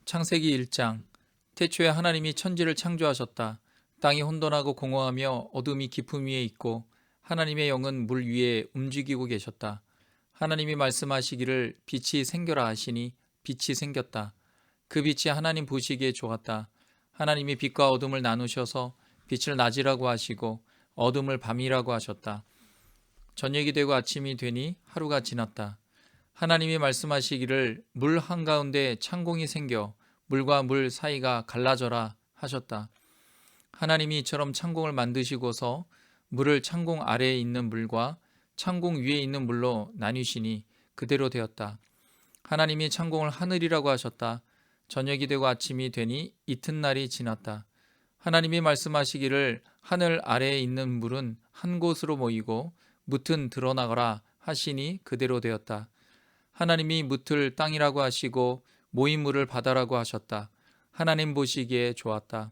창세기 1장. 태초에 하나님이 천지를 창조하셨다. 땅이 혼돈하고 공허하며 어둠이 깊음 위에 있고 하나님의 영은 물 위에 움직이고 계셨다. 하나님이 말씀하시기를 빛이 생겨라 하시니 빛이 생겼다. 그 빛이 하나님 보시기에 좋았다. 하나님이 빛과 어둠을 나누셔서 빛을 낮이라고 하시고 어둠을 밤이라고 하셨다. 저녁이 되고 아침이 되니 하루가 지났다. 하나님이 말씀하시기를 물 한가운데 창공이 생겨 물과 물 사이가 갈라져라 하셨다. 하나님이 이처럼 창공을 만드시고서 물을 창공 아래에 있는 물과 창공 위에 있는 물로 나뉘시니 그대로 되었다. 하나님이 창공을 하늘이라고 하셨다. 저녁이 되고 아침이 되니 이튿날이 지났다. 하나님이 말씀하시기를 하늘 아래에 있는 물은 한 곳으로 모이고 뭇은 드러나거라 하시니 그대로 되었다. 하나님이 뭇을 땅이라고 하시고 모인 물을 바다라고 하셨다. 하나님 보시기에 좋았다.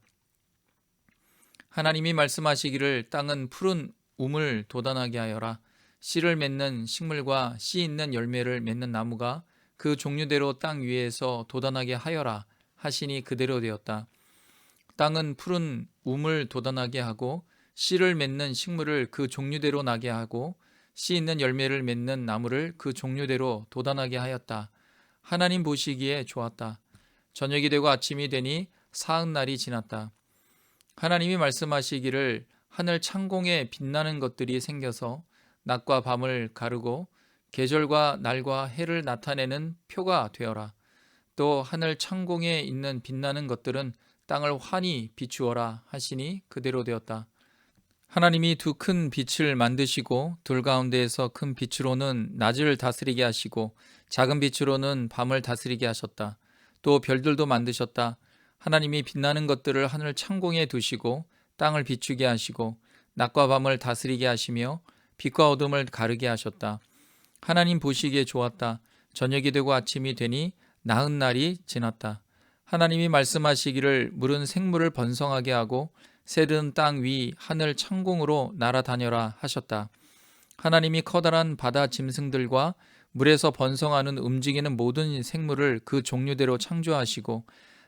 하나님이 말씀하시기를 땅은 푸른 우물 돋아나게 하여라. 씨를 맺는 식물과 씨 있는 열매를 맺는 나무가 그 종류대로 땅 위에서 돋아나게 하여라 하시니 그대로 되었다. 땅은 푸른 우물 돋아나게 하고 씨를 맺는 식물을 그 종류대로 나게 하고 씨 있는 열매를 맺는 나무를 그 종류대로 돋아나게 하였다. 하나님 보시기에 좋았다. 저녁이 되고 아침이 되니 사흘날이 지났다. 하나님이 말씀하시기를 하늘 창공에 빛나는 것들이 생겨서 낮과 밤을 가르고 계절과 날과 해를 나타내는 표가 되어라. 또 하늘 창공에 있는 빛나는 것들은 땅을 환히 비추어라 하시니 그대로 되었다. 하나님이 두 큰 빛을 만드시고 둘 가운데에서 큰 빛으로는 낮을 다스리게 하시고 작은 빛으로는 밤을 다스리게 하셨다. 또 별들도 만드셨다. 하나님이 빛나는 것들을 하늘 창공에 두시고 땅을 비추게 하시고 낮과 밤을 다스리게 하시며 빛과 어둠을 가르게 하셨다. 하나님 보시기에 좋았다. 저녁이 되고 아침이 되니 나흔날이 지났다. 하나님이 말씀하시기를 물은 생물을 번성하게 하고 새들은 땅 위 하늘 창공으로 날아다녀라 하셨다. 하나님이 커다란 바다 짐승들과 물에서 번성하는 움직이는 모든 생물을 그 종류대로 창조하시고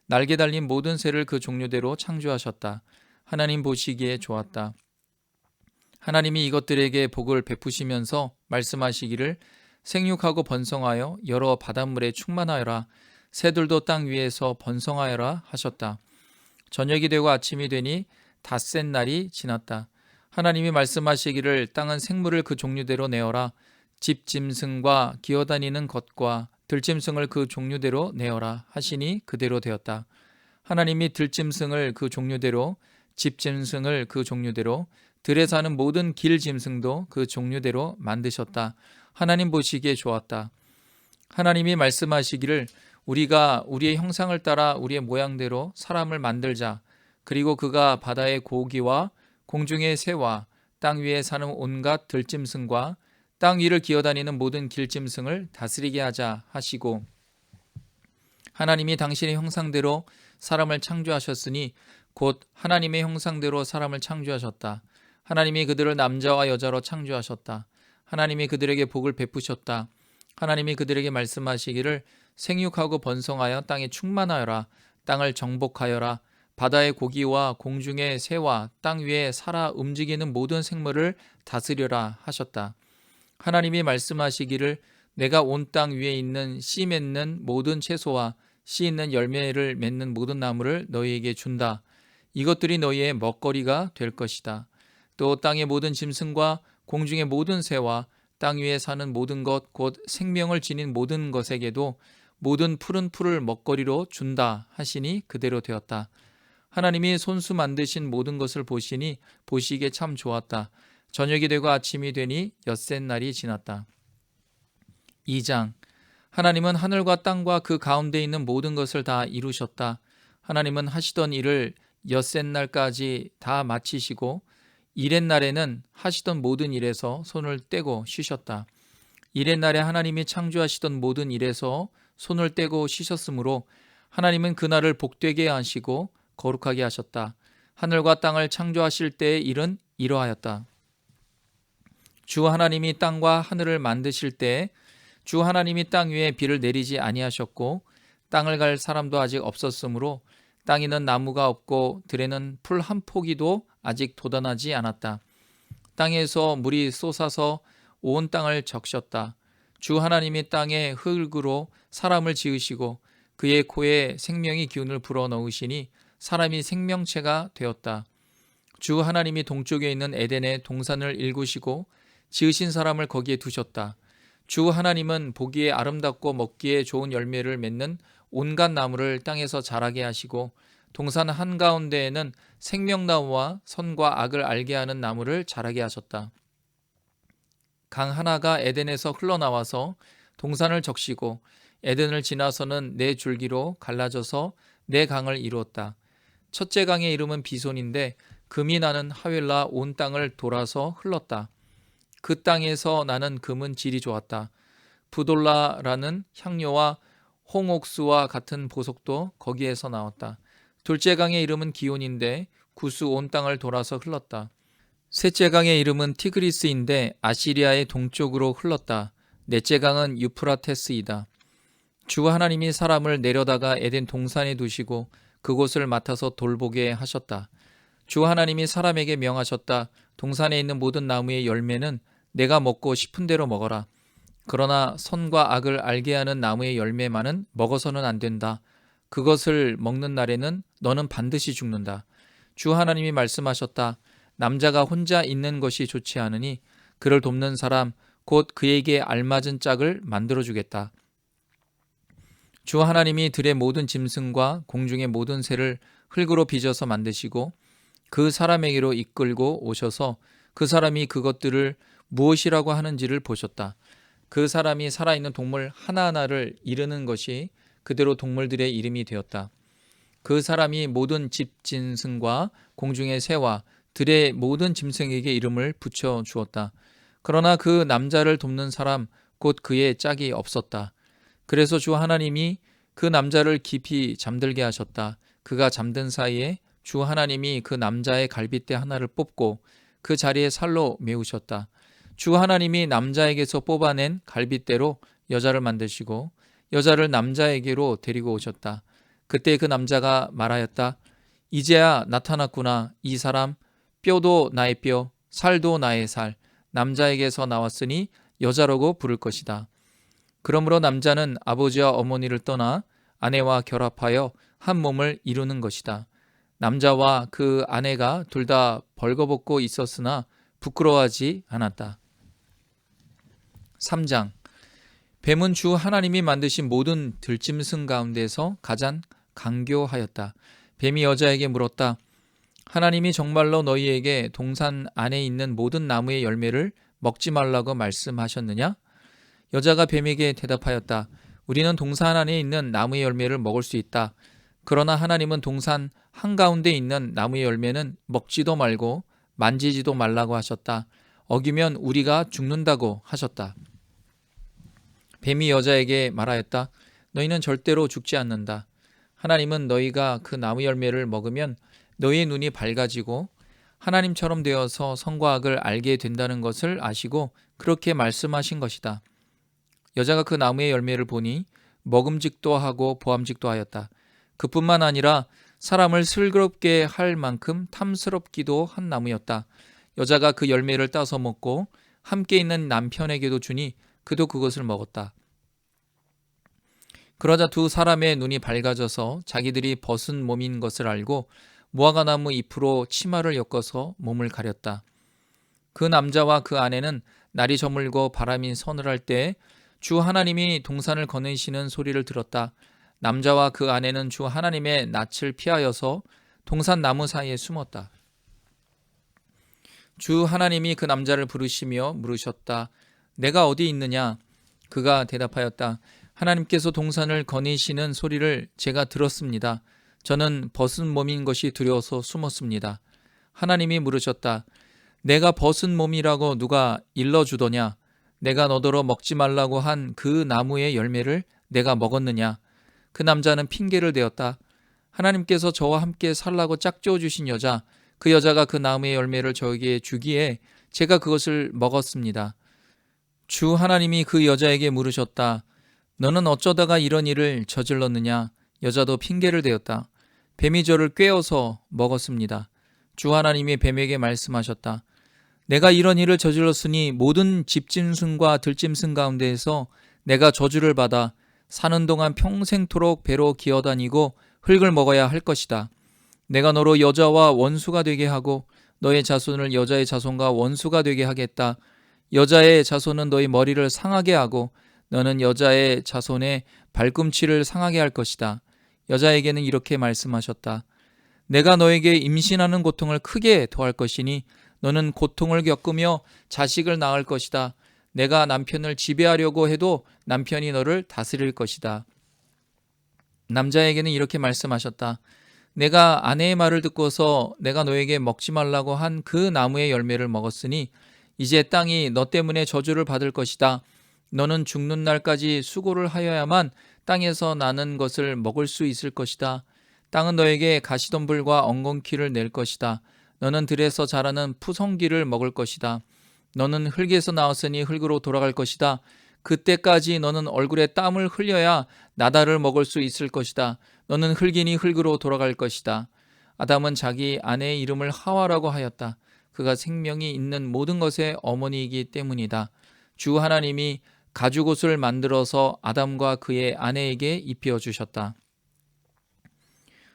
날개 달린 모든 새를 그 종류대로 창조하셨다. 하나님 보시기에 좋았다. 하나님이 이것들에게 복을 베푸시면서 말씀하시기를 생육하고 번성하여 여러 바닷물에 충만하여라. 새들도 땅 위에서 번성하여라 하셨다. 저녁이 되고 아침이 되니 닷새 날이 지났다. 하나님이 말씀하시기를 땅은 생물을 그 종류대로 내어라. 집 짐승과 기어다니는 것과 들짐승을 그 종류대로 내어라 하시니 그대로 되었다. 하나님이 들짐승을 그 종류대로, 집 짐승을 그 종류대로, 들에 사는 모든 길 짐승도 그 종류대로 만드셨다. 하나님 보시기에 좋았다. 하나님이 말씀하시기를 우리가 우리의 형상을 따라 우리의 모양대로 사람을 만들자. 그리고 그가 바다의 고기와 공중의 새와 땅 위에 사는 온갖 들짐승과 땅 위를 기어다니는 모든 길짐승을 다스리게 하자 하시고 하나님이 당신의 형상대로 사람을 창조하셨으니 곧 하나님의 형상대로 사람을 창조하셨다. 하나님이 그들을 남자와 여자로 창조하셨다. 하나님이 그들에게 복을 베푸셨다. 하나님이 그들에게 말씀하시기를 생육하고 번성하여 땅에 충만하여라. 땅을 정복하여라. 바다의 고기와 공중의 새와 땅 위에 살아 움직이는 모든 생물을 다스려라 하셨다. 하나님이 말씀하시기를 내가 온 땅 위에 있는 씨 맺는 모든 채소와 씨 있는 열매를 맺는 모든 나무를 너희에게 준다. 이것들이 너희의 먹거리가 될 것이다. 또 땅의 모든 짐승과 공중의 모든 새와 땅 위에 사는 모든 것 곧 생명을 지닌 모든 것에게도 모든 푸른 풀을 먹거리로 준다 하시니 그대로 되었다. 하나님이 손수 만드신 모든 것을 보시니 보시기에 참 좋았다. 저녁이 되고 아침이 되니 엿새 날이 지났다. 2장. 하나님은 하늘과 땅과 그 가운데 있는 모든 것을 다 이루셨다. 하나님은 하시던 일을 엿새 날까지 다 마치시고 이렛 날에는 하시던 모든 일에서 손을 떼고 쉬셨다. 이렛 날에 하나님이 창조하시던 모든 일에서 손을 떼고 쉬셨으므로 하나님은 그날을 복되게 하시고 거룩하게 하셨다. 하늘과 땅을 창조하실 때의 일은 이러하였다. 주 하나님이 땅과 하늘을 만드실 때 주 하나님이 땅 위에 비를 내리지 아니하셨고 땅을 갈 사람도 아직 없었으므로 땅에는 나무가 없고 들에는 풀 한 포기도 아직 돋아나지 않았다. 땅에서 물이 솟아서 온 땅을 적셨다. 주 하나님이 땅에 흙으로 사람을 지으시고 그의 코에 생명의 기운을 불어넣으시니 사람이 생명체가 되었다. 주 하나님이 동쪽에 있는 에덴에 동산을 일구시고 지으신 사람을 거기에 두셨다. 주 하나님은 보기에 아름답고 먹기에 좋은 열매를 맺는 온갖 나무를 땅에서 자라게 하시고 동산 한가운데에는 생명나무와 선과 악을 알게 하는 나무를 자라게 하셨다. 강 하나가 에덴에서 흘러나와서 동산을 적시고 에덴을 지나서는 네 줄기로 갈라져서 네 강을 이루었다. 첫째 강의 이름은 비손인데 금이 나는 하윌라 온 땅을 돌아서 흘렀다. 그 땅에서 나는 금은 질이 좋았다. 부돌라라는 향료와 홍옥수와 같은 보석도 거기에서 나왔다. 둘째 강의 이름은 기온인데 구스 온 땅을 돌아서 흘렀다. 셋째 강의 이름은 티그리스인데 아시리아의 동쪽으로 흘렀다. 넷째 강은 유프라테스이다. 주 하나님이 사람을 내려다가 에덴 동산에 두시고 그곳을 맡아서 돌보게 하셨다. 주 하나님이 사람에게 명하셨다. 동산에 있는 모든 나무의 열매는 내가 먹고 싶은 대로 먹어라. 그러나 선과 악을 알게 하는 나무의 열매만은 먹어서는 안 된다. 그것을 먹는 날에는 너는 반드시 죽는다. 주 하나님이 말씀하셨다. 남자가 혼자 있는 것이 좋지 않으니 그를 돕는 사람 곧 그에게 알맞은 짝을 만들어주겠다. 주 하나님이 들의 모든 짐승과 공중의 모든 새를 흙으로 빚어서 만드시고 그 사람에게로 이끌고 오셔서 그 사람이 그것들을 무엇이라고 하는지를 보셨다. 그 사람이 살아있는 동물 하나하나를 이르는 것이 그대로 동물들의 이름이 되었다. 그 사람이 모든 집 짐승과 공중의 새와 들의 모든 짐승에게 이름을 붙여 주었다. 그러나 그 남자를 돕는 사람 곧 그의 짝이 없었다. 그래서 주 하나님이 그 남자를 깊이 잠들게 하셨다. 그가 잠든 사이에 주 하나님이 그 남자의 갈빗대 하나를 뽑고 그 자리에 살로 메우셨다. 주 하나님이 남자에게서 뽑아낸 갈빗대로 여자를 만드시고 여자를 남자에게로 데리고 오셨다. 그때 그 남자가 말하였다. 이제야 나타났구나. 이 사람 뼈도 나의 뼈, 살도 나의 살. 남자에게서 나왔으니 여자라고 부를 것이다. 그러므로 남자는 아버지와 어머니를 떠나 아내와 결합하여 한 몸을 이루는 것이다. 남자와 그 아내가 둘 다 벌거벗고 있었으나 부끄러워하지 않았다. 3장. 뱀은 주 하나님이 만드신 모든 들짐승 가운데서 가장 강교하였다. 뱀이 여자에게 물었다. 하나님이 정말로 너희에게 동산 안에 있는 모든 나무의 열매를 먹지 말라고 말씀하셨느냐? 여자가 뱀에게 대답하였다. 우리는 동산 안에 있는 나무의 열매를 먹을 수 있다. 그러나 하나님은 동산 한가운데 있는 나무의 열매는 먹지도 말고 만지지도 말라고 하셨다. 어기면 우리가 죽는다고 하셨다. 뱀이 여자에게 말하였다. 너희는 절대로 죽지 않는다. 하나님은 너희가 그 나무 열매를 먹으면 너희의 눈이 밝아지고 하나님처럼 되어서 선과 악을 알게 된다는 것을 아시고 그렇게 말씀하신 것이다. 여자가 그 나무의 열매를 보니 먹음직도 하고 보암직도 하였다. 그뿐만 아니라 사람을 슬기롭게 할 만큼 탐스럽기도 한 나무였다. 여자가 그 열매를 따서 먹고 함께 있는 남편에게도 주니 그도 그것을 먹었다. 그러자 두 사람의 눈이 밝아져서 자기들이 벗은 몸인 것을 알고 무화과나무 잎으로 치마를 엮어서 몸을 가렸다. 그 남자와 그 아내는 날이 저물고 바람이 서늘할 때 주 하나님이 동산을 거느시는 소리를 들었다. 남자와 그 아내는 주 하나님의 낯을 피하여서 동산 나무 사이에 숨었다. 주 하나님이 그 남자를 부르시며 물으셨다. 내가 어디 있느냐? 그가 대답하였다. 하나님께서 동산을 거니시는 소리를 제가 들었습니다. 저는 벗은 몸인 것이 두려워서 숨었습니다. 하나님이 물으셨다. 내가 벗은 몸이라고 누가 일러주더냐? 내가 너더러 먹지 말라고 한 그 나무의 열매를 내가 먹었느냐? 그 남자는 핑계를 대었다. 하나님께서 저와 함께 살라고 짝지어 주신 여자, 그 여자가 그 나무의 열매를 저에게 주기에 제가 그것을 먹었습니다. 주 하나님이 그 여자에게 물으셨다. 너는 어쩌다가 이런 일을 저질렀느냐? 여자도 핑계를 대었다. 뱀이 저를 꿰어서 먹었습니다. 주 하나님이 뱀에게 말씀하셨다. 내가 이런 일을 저질렀으니 모든 집짐승과 들짐승 가운데에서 내가 저주를 받아 사는 동안 평생토록 배로 기어다니고 흙을 먹어야 할 것이다. 내가 너로 여자와 원수가 되게 하고 너의 자손을 여자의 자손과 원수가 되게 하겠다. 여자의 자손은 너의 머리를 상하게 하고 너는 여자의 자손의 발꿈치를 상하게 할 것이다. 여자에게는 이렇게 말씀하셨다. 내가 너에게 임신하는 고통을 크게 더할 것이니 너는 고통을 겪으며 자식을 낳을 것이다. 내가 남편을 지배하려고 해도 남편이 너를 다스릴 것이다. 남자에게는 이렇게 말씀하셨다. 내가 아내의 말을 듣고서 내가 너에게 먹지 말라고 한 그 나무의 열매를 먹었으니 이제 땅이 너 때문에 저주를 받을 것이다. 너는 죽는 날까지 수고를 하여야만 땅에서 나는 것을 먹을 수 있을 것이다. 땅은 너에게 가시덤불과 엉겅퀴를 낼 것이다. 너는 들에서 자라는 푸성귀를 먹을 것이다. 너는 흙에서 나왔으니 흙으로 돌아갈 것이다. 그때까지 너는 얼굴에 땀을 흘려야 나다를 먹을 수 있을 것이다. 너는 흙이니 흙으로 돌아갈 것이다. 아담은 자기 아내의 이름을 하와라고 하였다. 그가 생명이 있는 모든 것의 어머니이기 때문이다. 주 하나님이 가죽옷을 만들어서 아담과 그의 아내에게 입혀 주셨다.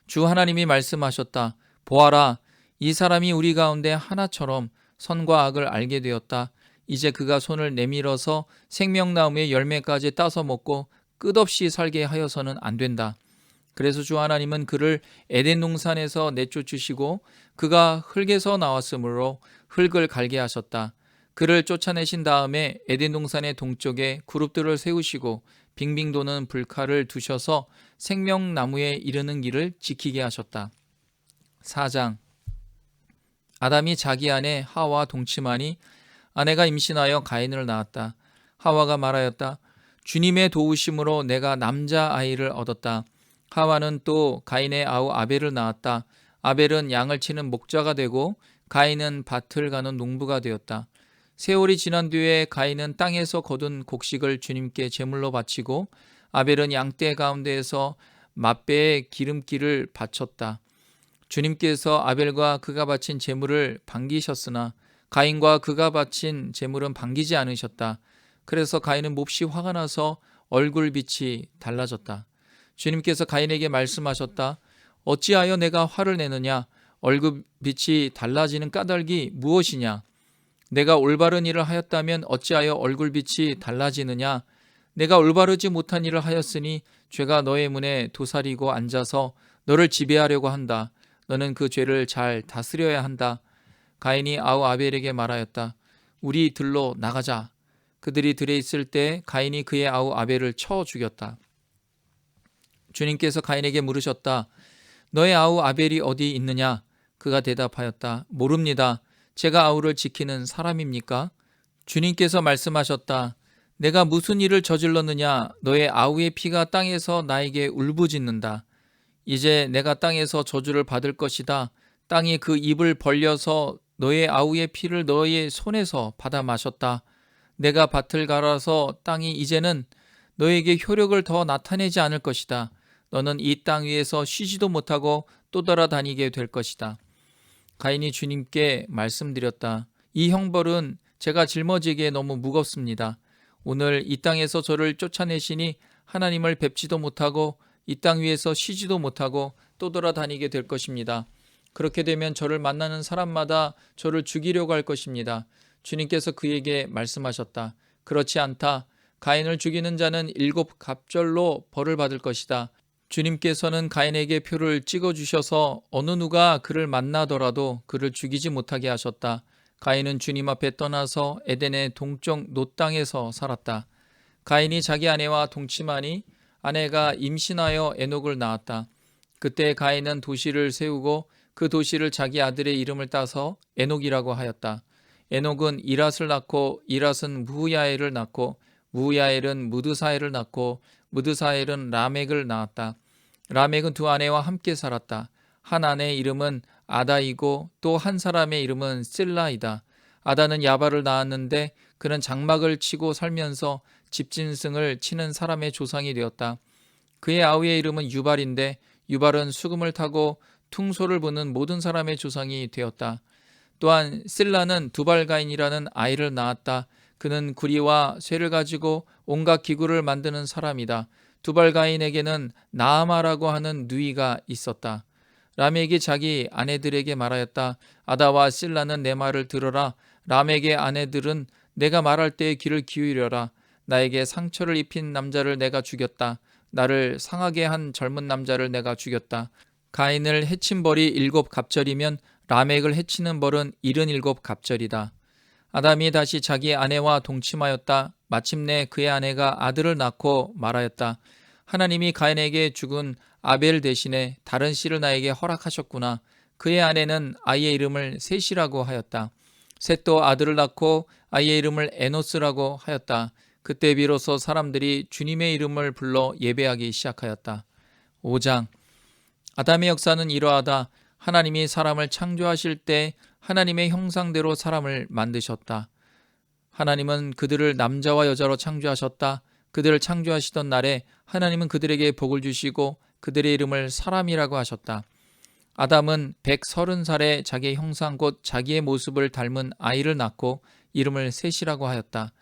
주 하나님이 말씀하셨다. 보아라, 이 사람이 우리 가운데 하나처럼 선과 악을 알게 되었다. 이제 그가 손을 내밀어서 생명나무의 열매까지 따서 먹고 끝없이 살게 하여서는 안 된다. 그래서 주 하나님은 그를 에덴 동산에서 내쫓으시고 그가 흙에서 나왔으므로 흙을 갈게 하셨다. 그를 쫓아내신 다음에 에덴 동산의 동쪽에 그룹들을 세우시고 빙빙 도는 불칼을 두셔서 생명나무에 이르는 길을 지키게 하셨다. 4장. 아담이 자기 아내 하와 동침하니 아내가 임신하여 가인을 낳았다. 하와가 말하였다. 주님의 도우심으로 내가 남자아이를 얻었다. 하와는 또 가인의 아우 아벨을 낳았다. 아벨은 양을 치는 목자가 되고 가인은 밭을 가는 농부가 되었다. 세월이 지난 뒤에 가인은 땅에서 거둔 곡식을 주님께 제물로 바치고 아벨은 양떼 가운데에서 맛배의 기름기를 바쳤다. 주님께서 아벨과 그가 바친 제물을 반기셨으나 가인과 그가 바친 제물은 반기지 않으셨다. 그래서 가인은 몹시 화가 나서 얼굴빛이 달라졌다. 주님께서 가인에게 말씀하셨다. 어찌하여 내가 화를 내느냐? 얼굴빛이 달라지는 까닭이 무엇이냐? 내가 올바른 일을 하였다면 어찌하여 얼굴빛이 달라지느냐? 내가 올바르지 못한 일을 하였으니 죄가 너의 문에 도사리고 앉아서 너를 지배하려고 한다. 너는 그 죄를 잘 다스려야 한다. 가인이 아우 아벨에게 말하였다. 우리 들로 나가자. 그들이 들에 있을 때 가인이 그의 아우 아벨을 쳐 죽였다. 주님께서 가인에게 물으셨다. 너의 아우 아벨이 어디 있느냐? 그가 대답하였다. 모릅니다. 제가 아우를 지키는 사람입니까? 주님께서 말씀하셨다. 내가 무슨 일을 저질렀느냐? 너의 아우의 피가 땅에서 나에게 울부짖는다. 이제 내가 땅에서 저주를 받을 것이다. 땅이 그 입을 벌려서 너의 아우의 피를 너의 손에서 받아 마셨다. 내가 밭을 갈아서 땅이 이제는 너에게 효력을 더 나타내지 않을 것이다. 너는 이 땅 위에서 쉬지도 못하고 또 돌아다니게 될 것이다. 가인이 주님께 말씀드렸다. 이 형벌은 제가 짊어지기에 너무 무겁습니다. 오늘 이 땅에서 저를 쫓아내시니 하나님을 뵙지도 못하고 이 땅 위에서 쉬지도 못하고 또 돌아다니게 될 것입니다. 그렇게 되면 저를 만나는 사람마다 저를 죽이려고 할 것입니다. 주님께서 그에게 말씀하셨다. 그렇지 않다. 가인을 죽이는 자는 7갑절로 벌을 받을 것이다. 주님께서는 가인에게 표를 찍어주셔서 어느 누가 그를 만나더라도 그를 죽이지 못하게 하셨다. 가인은 주님 앞에 떠나서 에덴의 동쪽 놋 땅에서 살았다. 가인이 자기 아내와 동침하니 아내가 임신하여 에녹을 낳았다. 그때 가인은 도시를 세우고 그 도시를 자기 아들의 이름을 따서 에녹이라고 하였다. 에녹은 이랏을 낳고 이랏은 무후야엘을 낳고 무후야엘은 무드사엘을 낳고 무드사엘은 라멕을 낳았다. 라멕은 두 아내와 함께 살았다. 한 아내의 이름은 아다이고 또 한 사람의 이름은 실라이다. 아다는 야발을 낳았는데 그는 장막을 치고 살면서 집짐승을 치는 사람의 조상이 되었다. 그의 아우의 이름은 유발인데 유발은 수금을 타고 퉁소를 부는 모든 사람의 조상이 되었다. 또한 실라는 두발가인이라는 아이를 낳았다. 그는 구리와 쇠를 가지고 온갖 기구를 만드는 사람이다. 두발가인에게는 나아마라고 하는 누이가 있었다. 라멕이 자기 아내들에게 말하였다. 아다와 실라는 내 말을 들어라. 라멕의 아내들은 내가 말할 때에 귀를 기울여라. 나에게 상처를 입힌 남자를 내가 죽였다. 나를 상하게 한 젊은 남자를 내가 죽였다. 가인을 해친 벌이 7갑절이면 라멕을 해치는 벌은 77갑절이다. 아담이 다시 자기 아내와 동침하였다. 마침내 그의 아내가 아들을 낳고 말하였다. 하나님이 가인에게 죽은 아벨 대신에 다른 씨를 나에게 허락하셨구나. 그의 아내는 아이의 이름을 셋이라고 하였다. 셋도 아들을 낳고 아이의 이름을 에노스라고 하였다. 그때 비로소 사람들이 주님의 이름을 불러 예배하기 시작하였다. 5장. 아담의 역사는 이러하다. 하나님이 사람을 창조하실 때 하나님의 형상대로 사람을 만드셨다. 하나님은 그들을 남자와 여자로 창조하셨다. 그들을 창조하시던 날에 하나님은 그들에게 복을 주시고 그들의 이름을 사람이라고 하셨다. 아담은 130살에 자기의 형상 곧 자기의 모습을 닮은 아이를 낳고 이름을 셋이라고 하였다.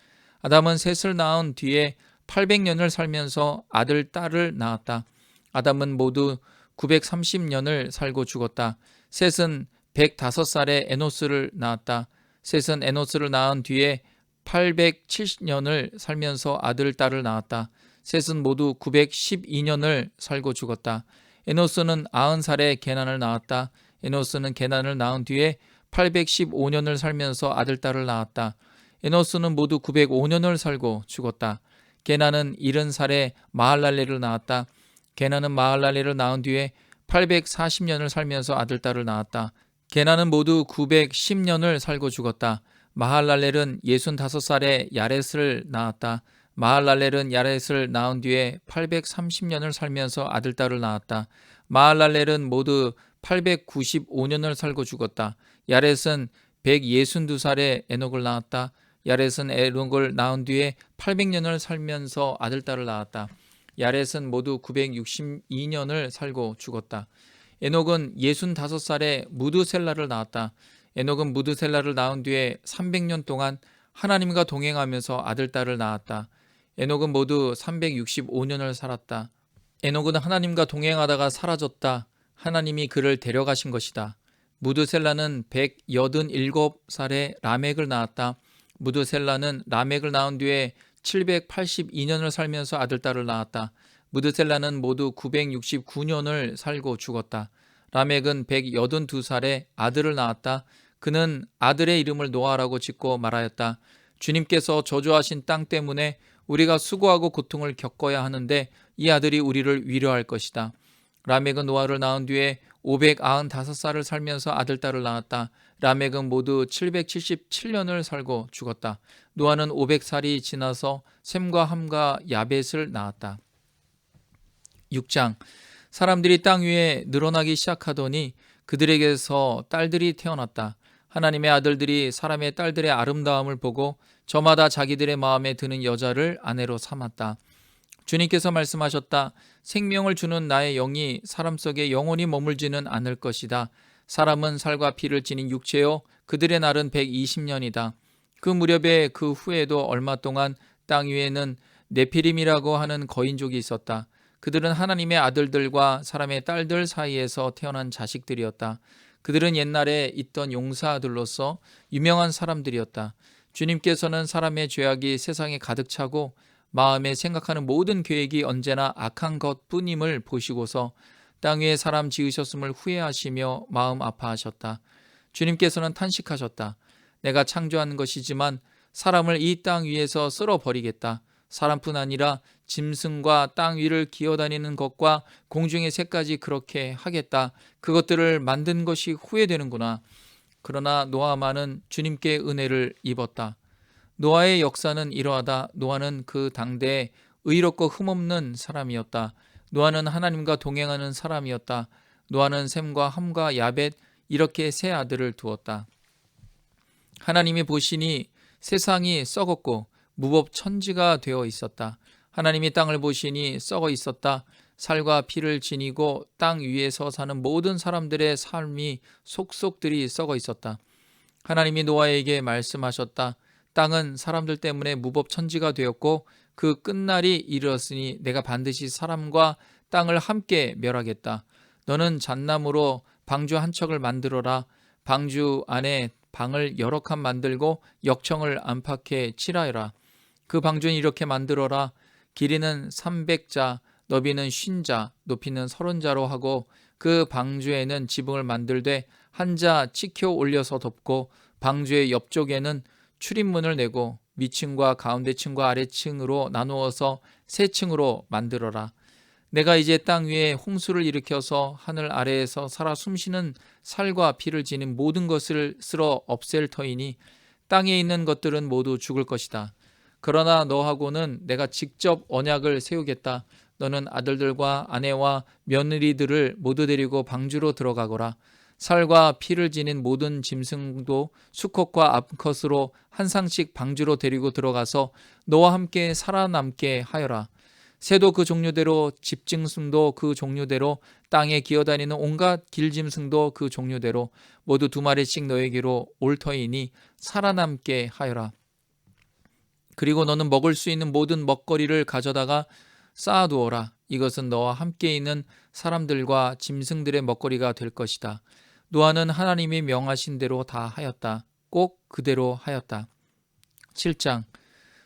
아담은 셋을 낳은 뒤에 800년을 살면서 아들, 딸을 낳았다. 아담은 모두 930년을 살고 죽었다. 셋은 105살에 에노스를 낳았다. 셋은 에노스를 낳은 뒤에 870년을 살면서 아들, 딸을 낳았다. 셋은 모두 912년을 살고 죽었다. 에노스는 90살에 게난을 낳았다. 에노스는 게난을 낳은 뒤에 815년을 살면서 아들, 딸을 낳았다. 에노스는 모두 905년을 살고 죽었다. 게난은 70살에 마할랄레를 낳았다. 게난은 마할랄레를 낳은 뒤에 840년을 살면서 아들, 딸을 낳았다. 게난은 모두 910년을 살고 죽었다. 마할랄렐은 65살에 야렛을 낳았다. 마할랄렐은 야렛을 낳은 뒤에 830년을 살면서 아들, 딸을 낳았다. 마할랄렐은 모두 895년을 살고 죽었다. 야렛은 162살에 에녹을 낳았다. 야렛은 에녹을 낳은 뒤에 800년을 살면서 아들, 딸을 낳았다. 야렛은 모두 962년을 살고 죽었다. 에녹은 65살에 무드셀라를 낳았다. 에녹은 무드셀라를 낳은 뒤에 300년 동안 하나님과 동행하면서 아들, 딸을 낳았다. 에녹은 모두 365년을 살았다. 에녹은 하나님과 동행하다가 사라졌다. 하나님이 그를 데려가신 것이다. 무드셀라는 187살에 라멕을 낳았다. 무드셀라는 라멕을 낳은 뒤에 782년을 살면서 아들, 딸을 낳았다. 무드셀라는 모두 969년을 살고 죽었다. 라멕은 182살에 아들을 낳았다. 그는 아들의 이름을 노아라고 짓고 말하였다. 주님께서 저주하신 땅 때문에 우리가 수고하고 고통을 겪어야 하는데 이 아들이 우리를 위로할 것이다. 라멕은 노아를 낳은 뒤에 595살을 살면서 아들, 딸을 낳았다. 라멕은 모두 777년을 살고 죽었다. 노아는 500살이 지나서 셈과 함과 야벳을 낳았다. 6장. 사람들이 땅 위에 늘어나기 시작하더니 그들에게서 딸들이 태어났다. 하나님의 아들들이 사람의 딸들의 아름다움을 보고 저마다 자기들의 마음에 드는 여자를 아내로 삼았다. 주님께서 말씀하셨다. 생명을 주는 나의 영이 사람 속에 영원히 머물지는 않을 것이다. 사람은 살과 피를 지닌 육체요 그들의 날은 120년이다. 그 무렵에 그 후에도 얼마 동안 땅 위에는 네피림이라고 하는 거인족이 있었다. 그들은 하나님의 아들들과 사람의 딸들 사이에서 태어난 자식들이었다. 그들은 옛날에 있던 용사들로서 유명한 사람들이었다. 주님께서는 사람의 죄악이 세상에 가득 차고 마음에 생각하는 모든 계획이 언제나 악한 것뿐임을 보시고서 땅 위에 사람 지으셨음을 후회하시며 마음 아파하셨다. 주님께서는 탄식하셨다. 내가 창조한 것이지만 사람을 이 땅 위에서 쓸어버리겠다. 사람뿐 아니라 짐승과 땅 위를 기어다니는 것과 공중의 새까지 그렇게 하겠다. 그것들을 만든 것이 후회되는구나. 그러나 노아만은 주님께 은혜를 입었다. 노아의 역사는 이러하다. 노아는 그 당대에 의롭고 흠없는 사람이었다. 노아는 하나님과 동행하는 사람이었다. 노아는 셈과 함과 야벳 이렇게 세 아들을 두었다. 하나님이 보시니 세상이 썩었고 무법천지가 되어 있었다. 하나님이 땅을 보시니 썩어 있었다. 살과 피를 지니고 땅 위에서 사는 모든 사람들의 삶이 속속들이 썩어 있었다. 하나님이 노아에게 말씀하셨다. 땅은 사람들 때문에 무법천지가 되었고 그 끝날이 이르렀으니 내가 반드시 사람과 땅을 함께 멸하겠다. 너는 잣나무로 방주 한 척을 만들어라. 방주 안에 방을 여러 칸 만들고 역청을 안팎에 칠하여라. 그 방주는 이렇게 만들어라. 길이는 300자, 너비는 50자, 높이는 30자로 하고 그 방주에는 지붕을 만들되 한 자 찍혀 올려서 덮고 방주의 옆쪽에는 출입문을 내고 밑층과 가운데층과 아래층으로 나누어서 세 층으로 만들어라. 내가 이제 땅 위에 홍수를 일으켜서 하늘 아래에서 살아 숨쉬는 살과 피를 지닌 모든 것을 쓸어 없앨 터이니 땅에 있는 것들은 모두 죽을 것이다. 그러나 너하고는 내가 직접 언약을 세우겠다. 너는 아들들과 아내와 며느리들을 모두 데리고 방주로 들어가거라. 살과 피를 지닌 모든 짐승도 수컷과 암컷으로 한 쌍씩 방주로 데리고 들어가서 너와 함께 살아남게 하여라. 새도 그 종류대로 집짐승도 그 종류대로 땅에 기어다니는 온갖 길짐승도 그 종류대로 모두 2마리씩 너에게로 올 터이니 살아남게 하여라. 그리고 너는 먹을 수 있는 모든 먹거리를 가져다가 쌓아두어라. 이것은 너와 함께 있는 사람들과 짐승들의 먹거리가 될 것이다. 노아는 하나님이 명하신 대로 다 하였다. 꼭 그대로 하였다. 7장.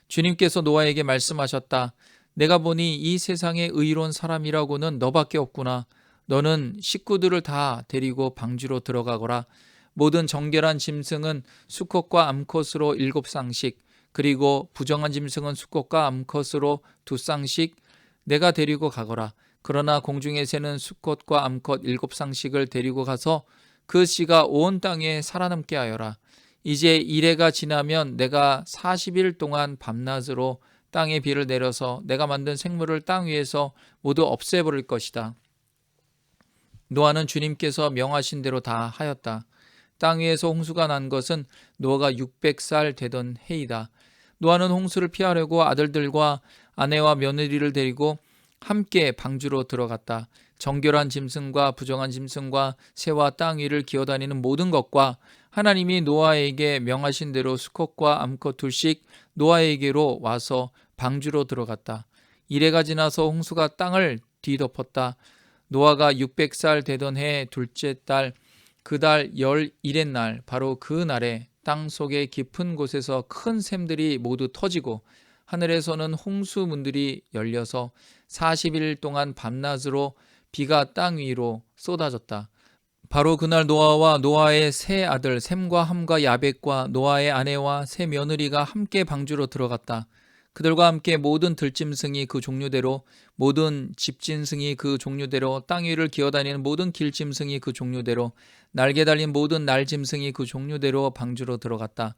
주님께서 노아에게 말씀하셨다. 내가 보니 이 세상에 의로운 사람이라고는 너밖에 없구나. 너는 식구들을 다 데리고 방주로 들어가거라. 모든 정결한 짐승은 수컷과 암컷으로 7쌍씩, 그리고 부정한 짐승은 수컷과 암컷으로 2쌍씩 내가 데리고 가거라. 그러나 공중에 새는 수컷과 암컷 7쌍씩을 데리고 가서 그 씨가 온 땅에 살아남게 하여라. 이제 이래가 지나면 내가 40일 동안 밤낮으로 땅에 비를 내려서 내가 만든 생물을 땅 위에서 모두 없애버릴 것이다. 노아는 주님께서 명하신 대로 다 하였다. 땅 위에서 홍수가 난 것은 노아가 600살 되던 해이다. 노아는 홍수를 피하려고 아들들과 아내와 며느리를 데리고 함께 방주로 들어갔다. 정결한 짐승과 부정한 짐승과 새와 땅 위를 기어다니는 모든 것과 하나님이 노아에게 명하신 대로 수컷과 암컷 둘씩 노아에게로 와서 방주로 들어갔다. 이래가 지나서 홍수가 땅을 뒤덮었다. 노아가 600살 되던 해 둘째 달 그 달 11의 날 바로 그 날에 땅 속의 깊은 곳에서 큰 샘들이 모두 터지고 하늘에서는 홍수문들이 열려서 40일 동안 밤낮으로 비가 땅 위로 쏟아졌다. 바로 그날 노아와 노아의 세 아들 셈과 함과 야벳과 노아의 아내와 세 며느리가 함께 방주로 들어갔다. 그들과 함께 모든 들짐승이 그 종류대로, 모든 집짐승이 그 종류대로, 땅 위를 기어다니는 모든 길짐승이 그 종류대로, 날개 달린 모든 날짐승이 그 종류대로 방주로 들어갔다.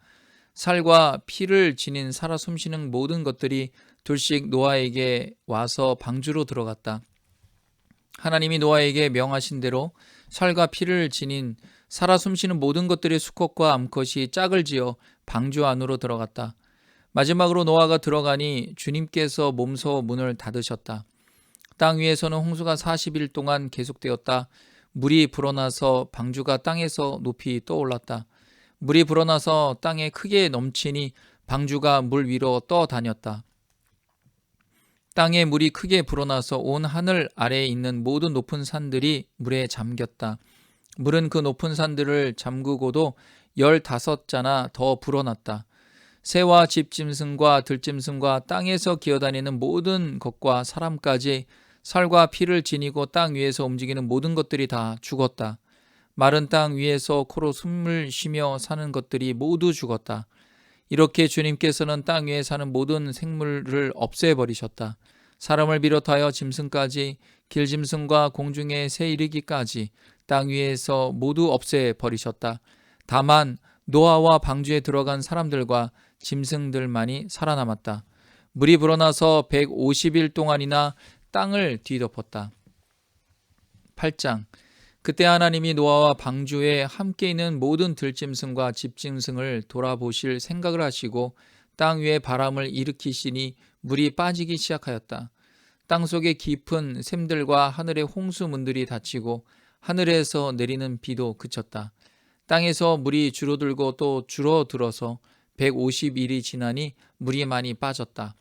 살과 피를 지닌 살아 숨쉬는 모든 것들이 둘씩 노아에게 와서 방주로 들어갔다. 하나님이 노아에게 명하신 대로 살과 피를 지닌 살아 숨쉬는 모든 것들의 수컷과 암컷이 짝을 지어 방주 안으로 들어갔다. 마지막으로 노아가 들어가니 주님께서 몸소 문을 닫으셨다. 땅 위에서는 홍수가 40일 동안 계속되었다. 물이 불어나서 방주가 땅에서 높이 떠올랐다. 물이 불어나서 땅에 크게 넘치니 방주가 물 위로 떠다녔다. 땅에 물이 크게 불어나서 온 하늘 아래에 있는 모든 높은 산들이 물에 잠겼다. 물은 그 높은 산들을 잠그고도 15자나 더 불어났다. 새와 집짐승과 들짐승과 땅에서 기어다니는 모든 것과 사람까지 살과 피를 지니고 땅 위에서 움직이는 모든 것들이 다 죽었다. 마른 땅 위에서 코로 숨을 쉬며 사는 것들이 모두 죽었다. 이렇게 주님께서는 땅 위에 사는 모든 생물을 없애버리셨다. 사람을 비롯하여 짐승까지 길짐승과 공중에 새 이르기까지 땅 위에서 모두 없애버리셨다. 다만 노아와 방주에 들어간 사람들과 짐승들만이 살아남았다. 물이 불어나서 150일 동안이나 땅을 뒤덮었다. 8장. 그때 하나님이 노아와 방주에 함께 있는 모든 들짐승과 집짐승을 돌아보실 생각을 하시고 땅 위에 바람을 일으키시니 물이 빠지기 시작하였다. 땅속의 깊은 샘들과 하늘의 홍수문들이 닫히고 하늘에서 내리는 비도 그쳤다. 땅에서 물이 줄어들고 또 줄어들어서 150일이 지나니 물이 많이 빠졌다.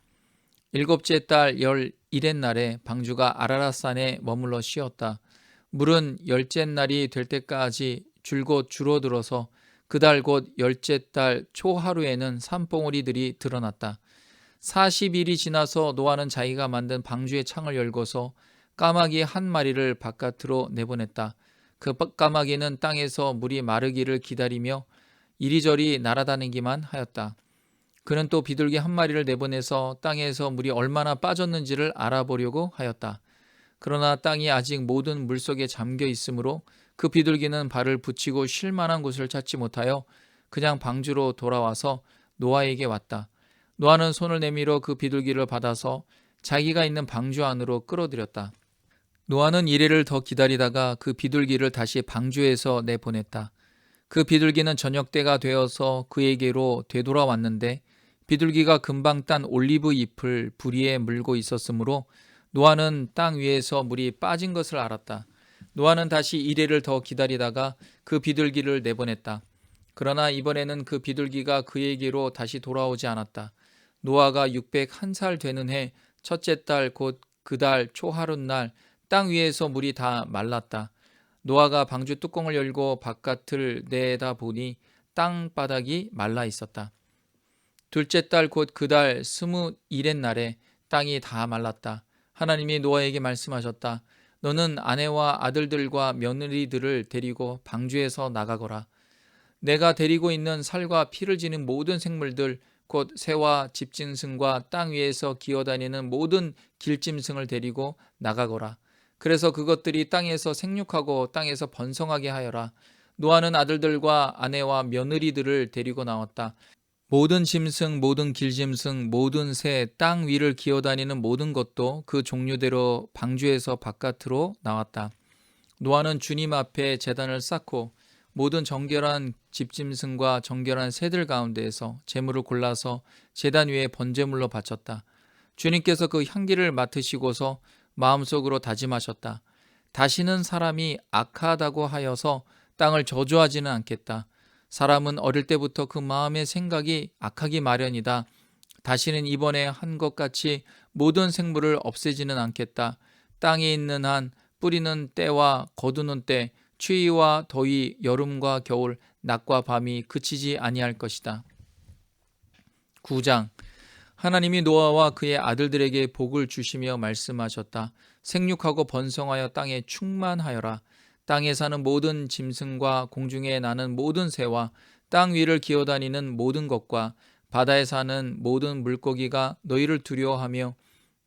일곱째 달 11의 날에 방주가 아라랏산에 머물러 쉬었다. 물은 열째 날이 될 때까지 줄곧 줄어들어서 그달 곧 열째 달 초하루에는 산봉우리들이 드러났다. 40일이 지나서 노아는 자기가 만든 방주의 창을 열고서 까마귀 한 마리를 바깥으로 내보냈다. 그 까마귀는 땅에서 물이 마르기를 기다리며 이리저리 날아다니기만 하였다. 그는 또 비둘기 한 마리를 내보내서 땅에서 물이 얼마나 빠졌는지를 알아보려고 하였다. 그러나 땅이 아직 모든 물속에 잠겨 있으므로 그 비둘기는 발을 붙이고 쉴 만한 곳을 찾지 못하여 그냥 방주로 돌아와서 노아에게 왔다. 노아는 손을 내밀어 그 비둘기를 받아서 자기가 있는 방주 안으로 끌어들였다. 노아는 이래를 더 기다리다가 그 비둘기를 다시 방주에서 내보냈다. 그 비둘기는 저녁 때가 되어서 그에게로 되돌아왔는데 비둘기가 금방 딴 올리브 잎을 부리에 물고 있었으므로 노아는 땅 위에서 물이 빠진 것을 알았다. 노아는 다시 이래를 더 기다리다가 그 비둘기를 내보냈다. 그러나 이번에는 그 비둘기가 그에게로 다시 돌아오지 않았다. 노아가 601살 되는 해 첫째 달 곧 그달 초하룻날 땅 위에서 물이 다 말랐다. 노아가 방주 뚜껑을 열고 바깥을 내다보니 땅바닥이 말라 있었다. 둘째 달 곧 그달 21의 날에 땅이 다 말랐다. 하나님이 노아에게 말씀하셨다. 너는 아내와 아들들과 며느리들을 데리고 방주에서 나가거라. 내가 데리고 있는 살과 피를 지닌 모든 생물들 곧 새와 집짐승과 땅 위에서 기어다니는 모든 길짐승을 데리고 나가거라. 그래서 그것들이 땅에서 생육하고 땅에서 번성하게 하여라. 노아는 아들들과 아내와 며느리들을 데리고 나왔다. 모든 짐승, 모든 길짐승, 모든 새, 땅 위를 기어다니는 모든 것도 그 종류대로 방주에서 바깥으로 나왔다. 노아는 주님 앞에 제단을 쌓고 모든 정결한 집짐승과 정결한 새들 가운데에서 제물을 골라서 제단 위에 번제물로 바쳤다. 주님께서 그 향기를 맡으시고서 마음속으로 다짐하셨다. 다시는 사람이 악하다고 하여서 땅을 저주하지는 않겠다. 사람은 어릴 때부터 그 마음의 생각이 악하기 마련이다. 다시는 이번에 한 것 같이 모든 생물을 없애지는 않겠다. 땅에 있는 한 뿌리는 때와 거두는 때, 추위와 더위, 여름과 겨울, 낮과 밤이 그치지 아니할 것이다. 9장. 하나님이 노아와 그의 아들들에게 복을 주시며 말씀하셨다. 생육하고 번성하여 땅에 충만하여라. 땅에 사는 모든 짐승과 공중에 나는 모든 새와 땅 위를 기어다니는 모든 것과 바다에 사는 모든 물고기가 너희를 두려워하며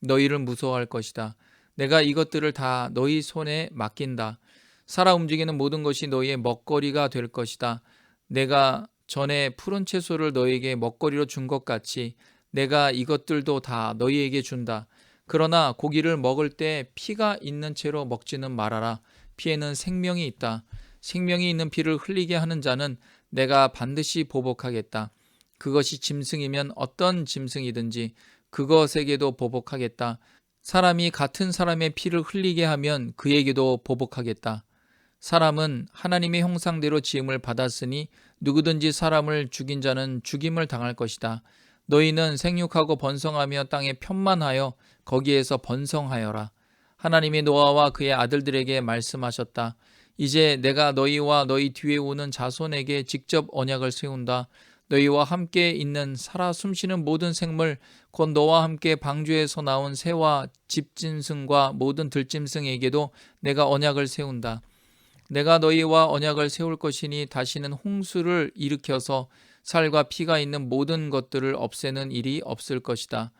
너희를 무서워할 것이다. 내가 이것들을 다 너희 손에 맡긴다. 살아 움직이는 모든 것이 너희의 먹거리가 될 것이다. 내가 전에 푸른 채소를 너희에게 먹거리로 준 것 같이 내가 이것들도 다 너희에게 준다. 그러나 고기를 먹을 때 피가 있는 채로 먹지는 말아라. 피에는 생명이 있다. 생명이 있는 피를 흘리게 하는 자는 내가 반드시 보복하겠다. 그것이 짐승이면 어떤 짐승이든지 그것에게도 보복하겠다. 사람이 같은 사람의 피를 흘리게 하면 그에게도 보복하겠다. 사람은 하나님의 형상대로 지음을 받았으니 누구든지 사람을 죽인 자는 죽임을 당할 것이다. 너희는 생육하고 번성하며 땅에 편만하여 거기에서 번성하여라. 하나님이 노아와 그의 아들들에게 말씀하셨다. 이제 내가 너희와 너희 뒤에 오는 자손에게 직접 언약을 세운다. 너희와 함께 있는 살아 숨쉬는 모든 생물 곧 너와 함께 방주에서 나온 새와 집짐승과 모든 들짐승에게도 내가 언약을 세운다. 내가 너희와 언약을 세울 것이니 다시는 홍수를 일으켜서 살과 피가 있는 모든 것들을 없애는 일이 없을 것이다.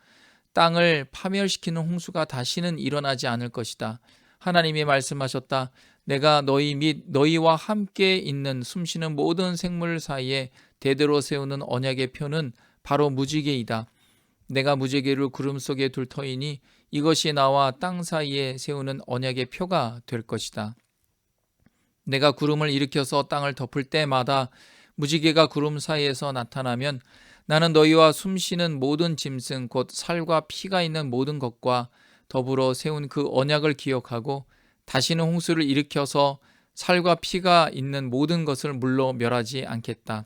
땅을 파멸시키는 홍수가 다시는 일어나지 않을 것이다. 하나님이 말씀하셨다. 내가 너희 및 너희와 함께 있는 숨쉬는 모든 생물 사이에 대대로 세우는 언약의 표는 바로 무지개이다. 내가 무지개를 구름 속에 둘 터이니 이것이 나와 땅 사이에 세우는 언약의 표가 될 것이다. 내가 구름을 일으켜서 땅을 덮을 때마다 무지개가 구름 사이에서 나타나면 나는 너희와 숨쉬는 모든 짐승 곧 살과 피가 있는 모든 것과 더불어 세운 그 언약을 기억하고 다시는 홍수를 일으켜서 살과 피가 있는 모든 것을 물로 멸하지 않겠다.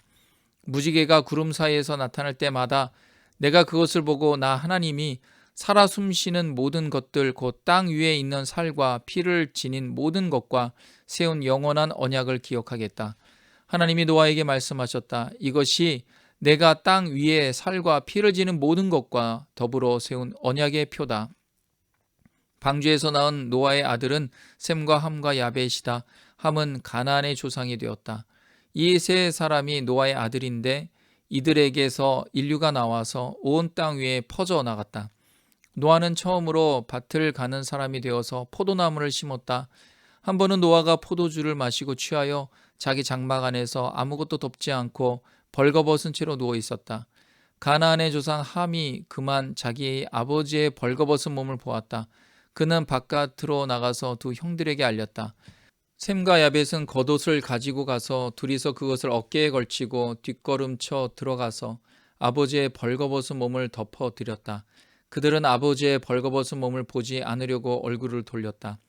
무지개가 구름 사이에서 나타날 때마다 내가 그것을 보고 나 하나님이 살아 숨쉬는 모든 것들 곧 땅 위에 있는 살과 피를 지닌 모든 것과 세운 영원한 언약을 기억하겠다. 하나님이 노아에게 말씀하셨다. 이것이 내가 땅 위에 살과 피를 지닌 모든 것과 더불어 세운 언약의 표다. 방주에서 낳은 노아의 아들은 셈과 함과 야벳이다. 함은 가나안의 조상이 되었다. 이 세 사람이 노아의 아들인데 이들에게서 인류가 나와서 온 땅 위에 퍼져 나갔다. 노아는 처음으로 밭을 가는 사람이 되어서 포도나무를 심었다. 한 번은 노아가 포도주를 마시고 취하여 자기 장막 안에서 아무것도 덮지 않고 벌거벗은 채로 누워 있었다. 가나안의 조상 함이 그만 자기 아버지의 벌거벗은 몸을 보았다. 그는 바깥으로 나가서 두 형들에게 알렸다. 셈과 야벳은 겉옷을 가지고 가서 둘이서 그것을 어깨에 걸치고 뒷걸음쳐 들어가서 아버지의 벌거벗은 몸을 덮어드렸다. 그들은 아버지의 벌거벗은 몸을 보지 않으려고 얼굴을 돌렸다.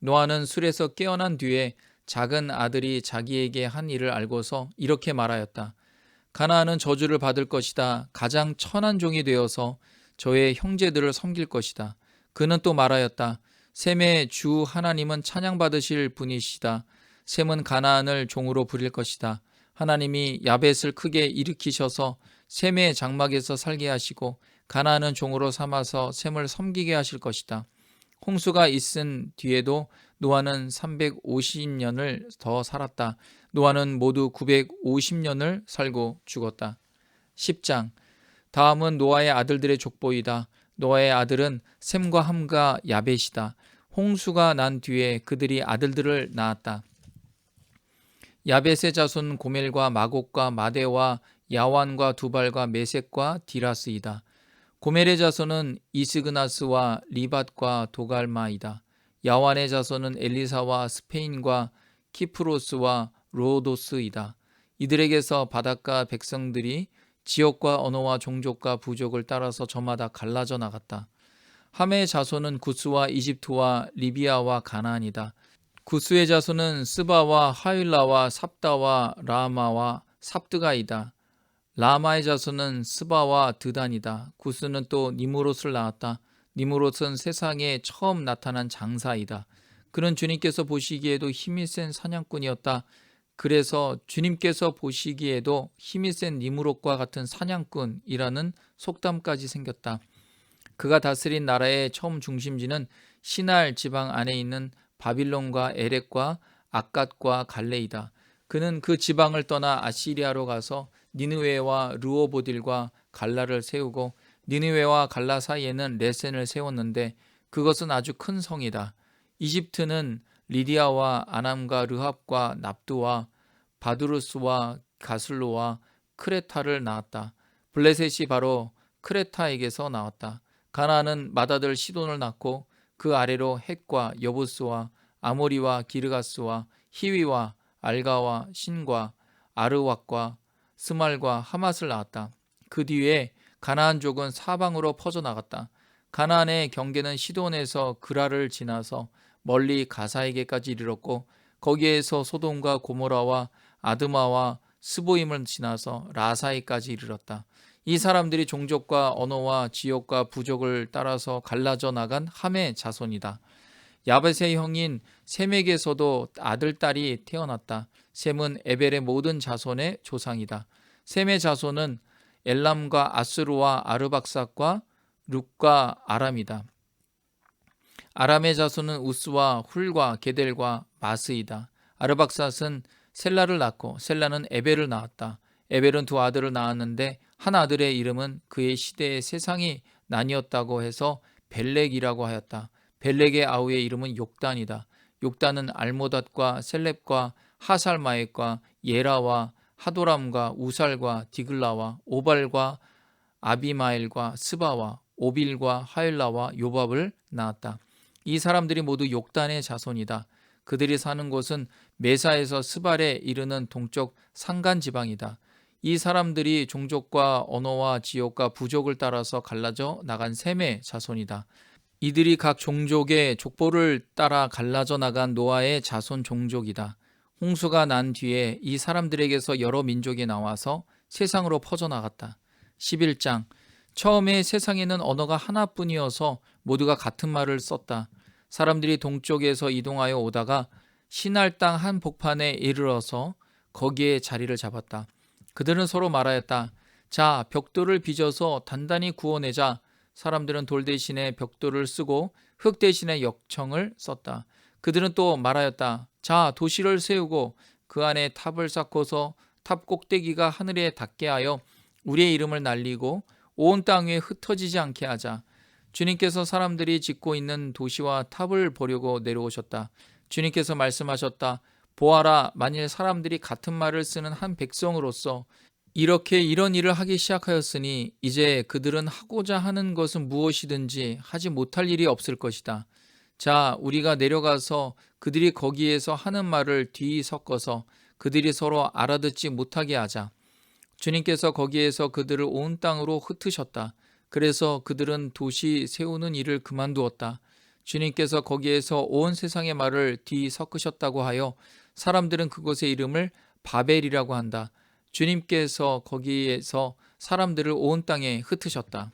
노아는 술에서 깨어난 뒤에 작은 아들이 자기에게 한 일을 알고서 이렇게 말하였다. 가나안은 저주를 받을 것이다. 가장 천한 종이 되어서 저의 형제들을 섬길 것이다. 그는 또 말하였다. 셈의 주 하나님은 찬양받으실 분이시다. 셈은 가나안을 종으로 부릴 것이다. 하나님이 야벳을 크게 일으키셔서 셈의 장막에서 살게 하시고 가나안은 종으로 삼아서 셈을 섬기게 하실 것이다. 홍수가 있은 뒤에도 노아는 350년을 더 살았다. 노아는 모두 950년을 살고 죽었다. 10장. 다음은 노아의 아들들의 족보이다. 노아의 아들은 셈과 함과 야벳이다. 홍수가 난 뒤에 그들이 아들들을 낳았다. 야벳의 자손 고멜과 마곡과 마대와 야완과 두발과 메섹과 디라스이다. 고멜의 자손은 이스그나스와 리밧과 도갈마이다. 야완의 자손은 엘리사와 스페인과 키프로스와 로도스이다. 이들에게서 바닷가 백성들이 지역과 언어와 종족과 부족을 따라서 저마다 갈라져 나갔다. 함의 자손은 구스와 이집트와 리비아와 가나안이다. 구스의 자손은 스바와 하윌라와 삽다와 라마와 삽드가이다. 라마의 자손은 스바와 드단이다. 구스는 또 니무롯을 낳았다. 니무롯은 세상에 처음 나타난 장사이다. 그는 주님께서 보시기에도 힘이 센 사냥꾼이었다. 그래서 주님께서 보시기에도 힘이 센 니무롯과 같은 사냥꾼이라는 속담까지 생겼다. 그가 다스린 나라의 처음 중심지는 시날 지방 안에 있는 바빌론과 에렉과 악갓과 갈레이다. 그는 그 지방을 떠나 아시리아로 가서 니느웨와 르호보딜과 갈라를 세우고 니느웨와 갈라 사이에는 레센을 세웠는데 그것은 아주 큰 성이다. 이집트는 리디아와 아남과 르합과 납두와 바두루스와 가슬로와 크레타를 낳았다. 블레셋이 바로 크레타에게서 나왔다. 가나안은 맏아들 시돈을 낳고 그 아래로 헷과 여부스와 아모리와 기르가스와 히위와 알가와 신과 아르왁과 스말과 하맛을 낳았다. 그 뒤에 가나안족은 사방으로 퍼져나갔다. 가나안의 경계는 시돈에서 그라를 지나서 멀리 가사에게까지 이르렀고 거기에서 소돔과 고모라와 아드마와 스보임을 지나서 라사이까지 이르렀다. 이 사람들이 종족과 언어와 지역과 부족을 따라서 갈라져 나간 함의 자손이다. 야벳의 형인 셈에게서도 아들, 딸이 태어났다. 셈은 에벨의 모든 자손의 조상이다. 셈의 자손은 엘람과 아스루와 아르박삭과 룻과 아람이다. 아람의 자손은 우스와 훌과 게델과 마스이다. 아르박삭은 셀라를 낳고 셀라는 에벨을 낳았다. 에벨은 두 아들을 낳았는데 한 아들의 이름은 그의 시대의 세상이 나뉘었다고 해서 벨렉이라고 하였다. 벨렉의 아우의 이름은 욕단이다. 욕단은 알모닷과 셀렙과 하살마액과 예라와 하도람과 우살과 디글라와 오발과 아비마엘과 스바와 오빌과 하일라와 요밥을 낳았다. 이 사람들이 모두 욕단의 자손이다. 그들이 사는 곳은 메사에서 스발에 이르는 동쪽 산간 지방이다. 이 사람들이 종족과 언어와 지역과 부족을 따라서 갈라져 나간 셈의 자손이다. 이들이 각 종족의 족보를 따라 갈라져 나간 노아의 자손 종족이다. 홍수가 난 뒤에 이 사람들에게서 여러 민족이 나와서 세상으로 퍼져나갔다. 11장. 처음에 세상에는 언어가 하나뿐이어서 모두가 같은 말을 썼다. 사람들이 동쪽에서 이동하여 오다가 시날 땅 한 복판에 이르러서 거기에 자리를 잡았다. 그들은 서로 말하였다. 자, 벽돌을 빚어서 단단히 구워내자. 사람들은 돌 대신에 벽돌을 쓰고 흙 대신에 역청을 썼다. 그들은 또 말하였다. 자, 도시를 세우고 그 안에 탑을 쌓고서 탑 꼭대기가 하늘에 닿게 하여 우리의 이름을 날리고 온 땅 위에 흩어지지 않게 하자. 주님께서 사람들이 짓고 있는 도시와 탑을 보려고 내려오셨다. 주님께서 말씀하셨다. 보아라, 만일 사람들이 같은 말을 쓰는 한 백성으로서 이렇게 이런 일을 하기 시작하였으니 이제 그들은 하고자 하는 것은 무엇이든지 하지 못할 일이 없을 것이다. 자, 우리가 내려가서 그들이 거기에서 하는 말을 뒤섞어서 그들이 서로 알아듣지 못하게 하자. 주님께서 거기에서 그들을 온 땅으로 흩으셨다. 그래서 그들은 도시 세우는 일을 그만두었다. 주님께서 거기에서 온 세상의 말을 뒤섞으셨다고 하여 사람들은 그곳의 이름을 바벨이라고 한다. 주님께서 거기에서 사람들을 온 땅에 흩으셨다.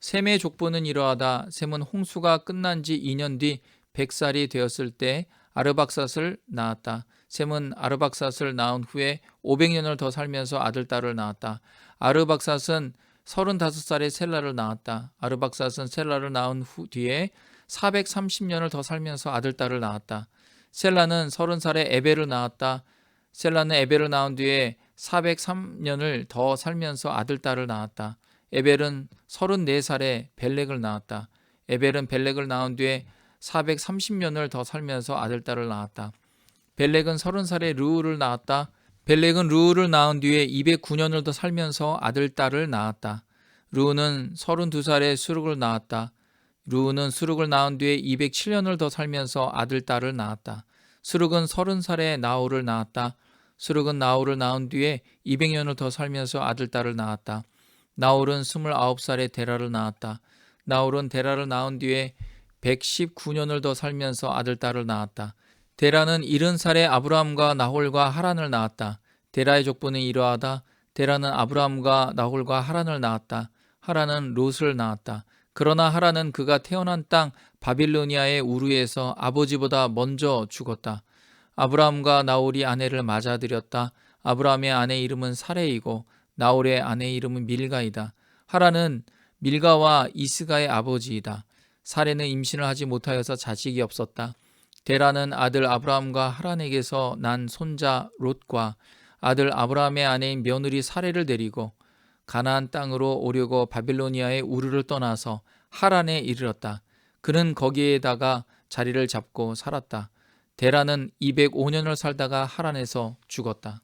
셈의 족보는 이러하다. 셈은 홍수가 끝난 지 2년 뒤 100살이 되었을 때 아르박삿을 낳았다. 셈은 아르박삿을 낳은 후에 500년을 더 살면서 아들, 딸을 낳았다. 아르박삿은 35살에 셀라를 낳았다. 아르박삿은 셀라를 낳은 뒤에 430년을 더 살면서 아들, 딸을 낳았다. 셀라는 30살에 에벨을 낳았다. 셀라는 에벨을 낳은 뒤에 403년을 더 살면서 아들, 딸을 낳았다. 에벨은 34살에 벨렉을 낳았다. 에벨은 벨렉을 낳은 뒤에 430년을 더 살면서 아들, 딸을 낳았다. 벨렉은 30살에 르우를 낳았다. 벨렉은 르우를 낳은 뒤에 209년을 더 살면서 아들, 딸을 낳았다. 르우는 32살에 수룩을 낳았다. 르우는 수룩을 낳은 뒤에 207년을 더 살면서 아들, 딸을 낳았다. 수룩은 30살에 나홀을 낳았다. 수룩은 나홀을 낳은 뒤에 200년을 더 살면서 아들, 딸을 낳았다. 나홀은 29살에 데라를 낳았다. 나홀은 데라를 낳은 뒤에 119년을 더 살면서 아들, 딸을 낳았다. 데라는 70살에 아브라함과 나홀과 하란을 낳았다. 데라의 족보는 이러하다. 데라는 아브라함과 나홀과 하란을 낳았다. 하란은 롯을 낳았다. 그러나 하란은 그가 태어난 땅 바빌로니아의 우르에서 아버지보다 먼저 죽었다. 아브라함과 나홀이 아내를 맞아들였다. 아브라함의 아내 이름은 사레이고 나홀의 아내 이름은 밀가이다. 하란은 밀가와 이스가의 아버지이다. 사레는 임신을 하지 못하여서 자식이 없었다. 데라는 아들 아브라함과 하란에게서 난 손자 롯과 아들 아브라함의 아내인 며느리 사레를 데리고 가나안 땅으로 오려고 바빌로니아의 우르를 떠나서 하란에 이르렀다. 그는 거기에다가 자리를 잡고 살았다. 데라는 205년을 살다가 하란에서 죽었다.